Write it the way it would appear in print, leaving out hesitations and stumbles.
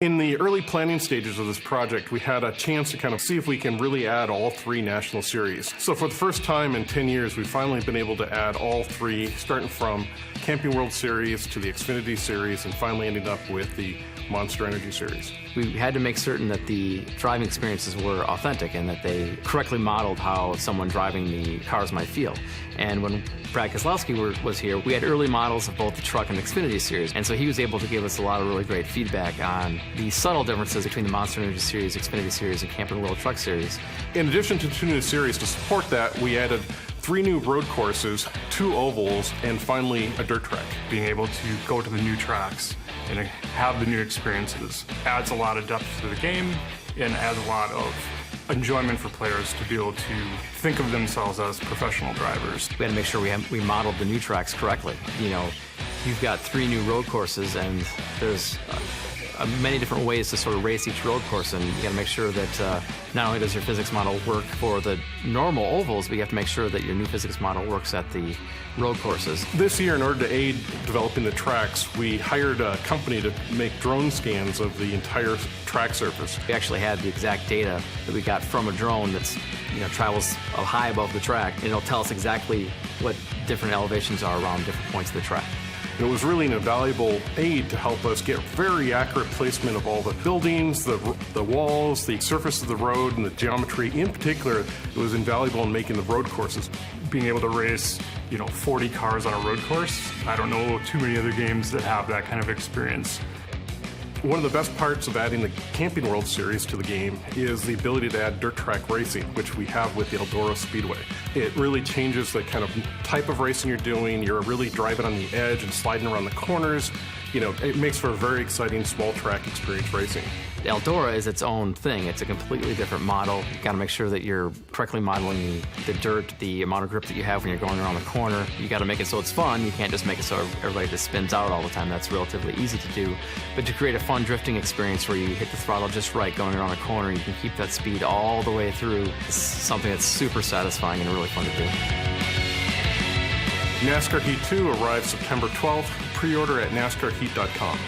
In the early planning stages of this project, we had a chance to kind of see if we can really add all three national series. So for the first time in 10 years, we've finally been able to add all three, starting from Camping World Series to the Xfinity Series, and finally ending up with the Monster Energy Series. We had to make certain that the driving experiences were authentic and that they correctly modeled how someone driving the cars might feel. And when Brad Keselowski was here, we had early models of both the truck and Xfinity Series, and so he was able to give us a lot of really great feedback on the subtle differences between the Monster Energy Series, Xfinity Series, and Camping World Truck Series. In addition to 2 new series to support that, we added 3 new road courses, 2 ovals, and finally a dirt track. Being able to go to the new tracks and have the new experiences adds a lot of depth to the game and adds a lot of enjoyment for players to be able to think of themselves as professional drivers. We had to make sure we modeled the new tracks correctly. You know, you've got 3 new road courses, and there's many different ways to sort of race each road course, and you got to make sure that not only does your physics model work for the normal ovals, but you have to make sure that your new physics model works at the road courses. This year, in order to aid developing the tracks, we hired a company to make drone scans of the entire track surface. We actually had the exact data that we got from a drone that's, you know, travels high above the track, and it'll tell us exactly what different elevations are around different points of the track. It was really an invaluable aid to help us get very accurate placement of all the buildings, the walls, the surface of the road, and the geometry. In particular, it was invaluable in making the road courses. Being able to race, 40 cars on a road course, I don't know too many other games that have that kind of experience. One of the best parts of adding the Camping World Series to the game is the ability to add dirt track racing, which we have with the Eldora Speedway. It really changes the kind of type of racing you're doing. You're really driving on the edge and sliding around the corners. It makes for a very exciting small track experience racing. Eldora is its own thing. It's a completely different model. You've got to make sure that you're correctly modeling the dirt, the amount of grip that you have when you're going around the corner. You got to make it so it's fun. You can't just make it so everybody just spins out all the time. That's relatively easy to do. But to create a fun drifting experience where you hit the throttle just right going around a corner, you can keep that speed all the way through, is something that's super satisfying and really fun to do. NASCAR Heat 2 arrives September 12th. Pre-order at NASCARHeat.com.